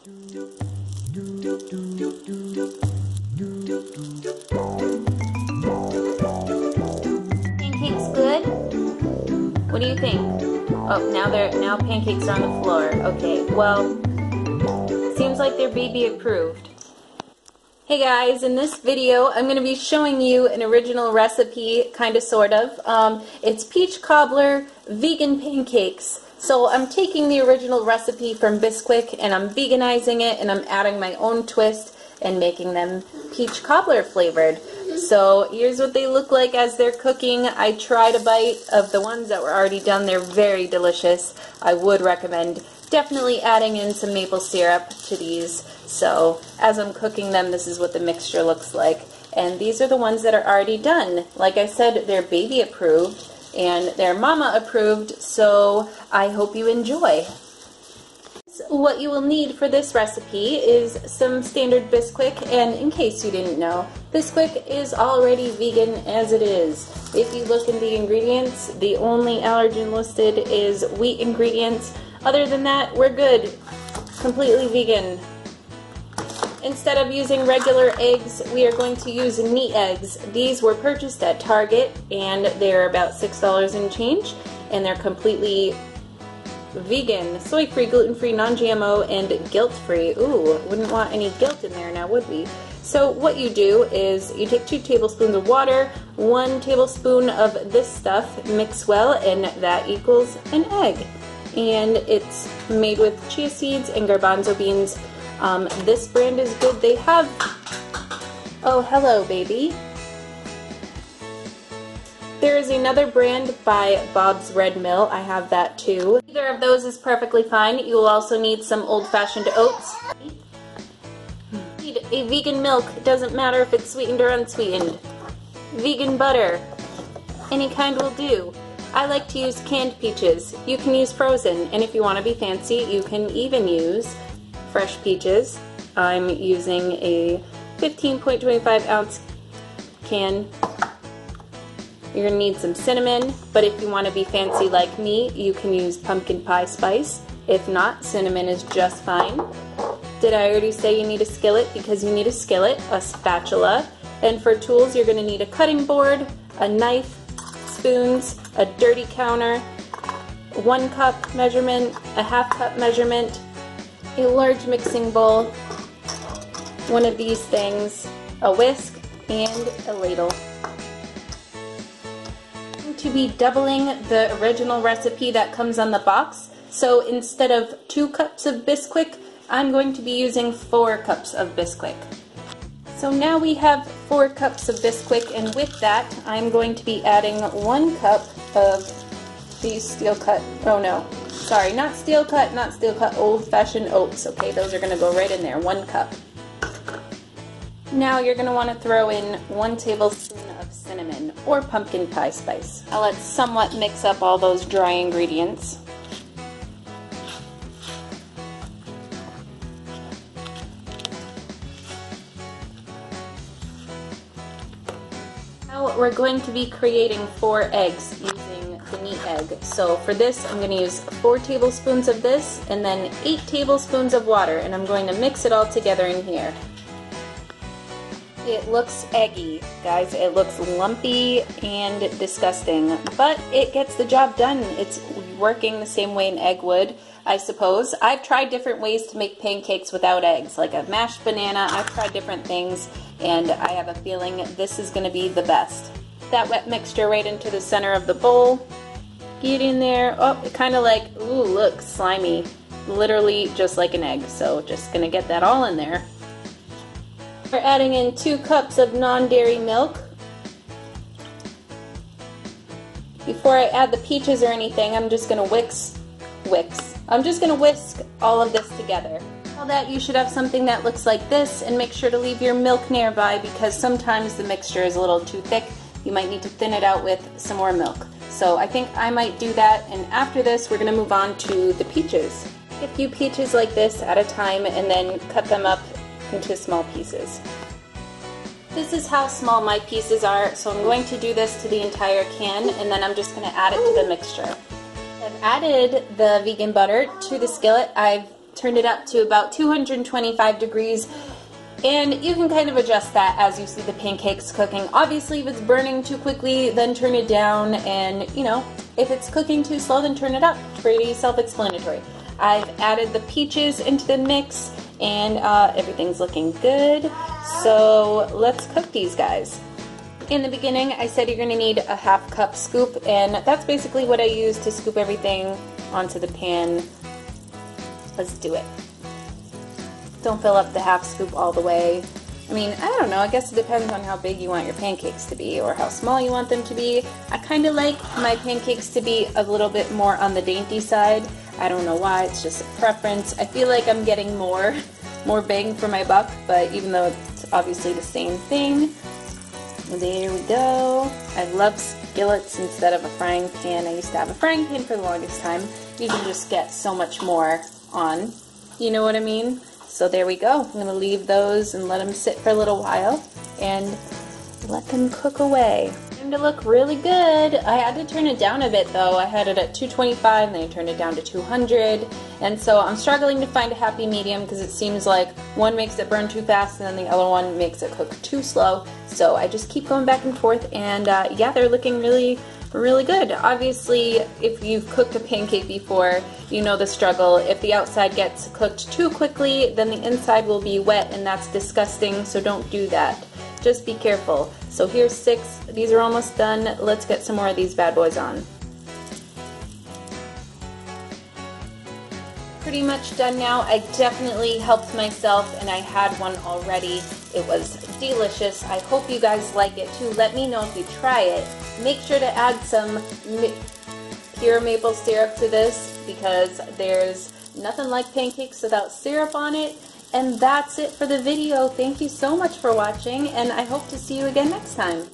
Pancakes good? What do you think? Oh, now pancakes are on the floor. Okay, well, seems like they're baby approved. Hey guys, in this video I'm going to be showing you an original recipe, kind of, sort of. It's peach cobbler vegan pancakes. So I'm taking the original recipe from Bisquick and I'm veganizing it, and I'm adding my own twist and making them peach cobbler flavored. So here's what they look like as they're cooking. I tried a bite of the ones that were already done. They're very delicious. I would recommend definitely adding in some maple syrup to these. So as I'm cooking them, this is what the mixture looks like. And these are the ones that are already done. Like I said, they're baby approved and they're mama approved, so I hope you enjoy. What you will need for this recipe is some standard Bisquick, and in case you didn't know, Bisquick is already vegan as it is. If you look in the ingredients, the only allergen listed is wheat ingredients. Other than that, we're good. Completely vegan. Instead of using regular eggs, we are going to use neat eggs. These were purchased at Target, and they're about $6 and change, and they're completely vegan, soy-free, gluten-free, non-GMO, and guilt-free. Ooh, wouldn't want any guilt in there now, would we? So what you do is you take 2 tablespoons of water, 1 tablespoon of this stuff, mix well, and that equals an egg. And it's made with chia seeds and garbanzo beans. This brand is good. They have, oh hello baby. There is another brand by Bob's Red Mill. I have that too. Either of those is perfectly fine. You will also need some old-fashioned oats. Need a vegan milk. It doesn't matter if it's sweetened or unsweetened. Vegan butter. Any kind will do. I like to use canned peaches. You can use frozen, and if you want to be fancy, you can even use fresh peaches. I'm using a 15.25 ounce can. You're going to need some cinnamon, but if you want to be fancy like me, you can use pumpkin pie spice. If not, cinnamon is just fine. Did I already say you need a skillet? Because you need a skillet, a spatula, and for tools you're going to need a cutting board, a knife, spoons, a dirty counter, 1 cup measurement, a ½ cup measurement, a large mixing bowl, one of these things, a whisk, and a ladle. To be doubling the original recipe that comes on the box, so instead of 2 cups of Bisquick, I'm going to be using 4 cups of Bisquick. So now we have 4 cups of Bisquick, and with that I'm going to be adding 1 cup of these steel cut, oh no, sorry, not steel cut, old-fashioned oats. Okay, those are going to go right in there, 1 cup. Now you're going to want to throw in 1 tablespoon of cinnamon or pumpkin pie spice. Now let's somewhat mix up all those dry ingredients. Now we're going to be creating 4 eggs using the neat egg. So for this I'm going to use 4 tablespoons of this and then 8 tablespoons of water, and I'm going to mix it all together in here. It looks eggy, guys. It looks lumpy and disgusting, but it gets the job done. It's working the same way an egg would, I suppose. I've tried different ways to make pancakes without eggs, like a mashed banana. I've tried different things, and I have a feeling this is going to be the best. That wet mixture right into the center of the bowl. Get in there. Oh, it kind of like, ooh, look, slimy. Literally just like an egg, so just going to get that all in there. We're adding in 2 cups of non-dairy milk. Before I add the peaches or anything, I'm just going to whisk all of this together. All that, you should have something that looks like this, and make sure to leave your milk nearby because sometimes the mixture is a little too thick. You might need to thin it out with some more milk. So I think I might do that, and after this we're going to move on to the peaches. A few peaches like this at a time and then cut them up into small pieces. This is how small my pieces are, so I'm going to do this to the entire can, and then I'm just going to add it to the mixture. I've added the vegan butter to the skillet. I've turned it up to about 225 degrees. And you can kind of adjust that as you see the pancakes cooking. Obviously, if it's burning too quickly, then turn it down. And, you know, if it's cooking too slow, then turn it up. Pretty self-explanatory. I've added the peaches into the mix, and everything's looking good. So let's cook these guys. In the beginning, I said you're going to need a 1/2 cup scoop, and that's basically what I use to scoop everything onto the pan. Let's do it. Don't fill up the 1/2 scoop all the way. I mean, I don't know, I guess it depends on how big you want your pancakes to be or how small you want them to be. I kind of like my pancakes to be a little bit more on the dainty side. I don't know why, it's just a preference. I feel like I'm getting more bang for my buck, but even though it's obviously the same thing. There we go. I love skillets instead of a frying pan. I used to have a frying pan for the longest time. You can just get so much more on. You know what I mean? So there we go. I'm going to leave those and let them sit for a little while and let them cook away. Starting to look really good. I had to turn it down a bit though. I had it at 225 and then I turned it down to 200. And so I'm struggling to find a happy medium because it seems like one makes it burn too fast and then the other one makes it cook too slow. So I just keep going back and forth, and yeah, they're looking really good. Obviously, if you've cooked a pancake before, you know the struggle. If the outside gets cooked too quickly, then the inside will be wet, and that's disgusting, so don't do that. Just be careful. So here's 6. These are almost done. Let's get some more of these bad boys on. Pretty much done now. I definitely helped myself, and I had one already. It was delicious. I hope you guys like it too. Let me know if you try it. Make sure to add some pure maple syrup to this, because there's nothing like pancakes without syrup on it. And that's it for the video. Thank you so much for watching, and I hope to see you again next time.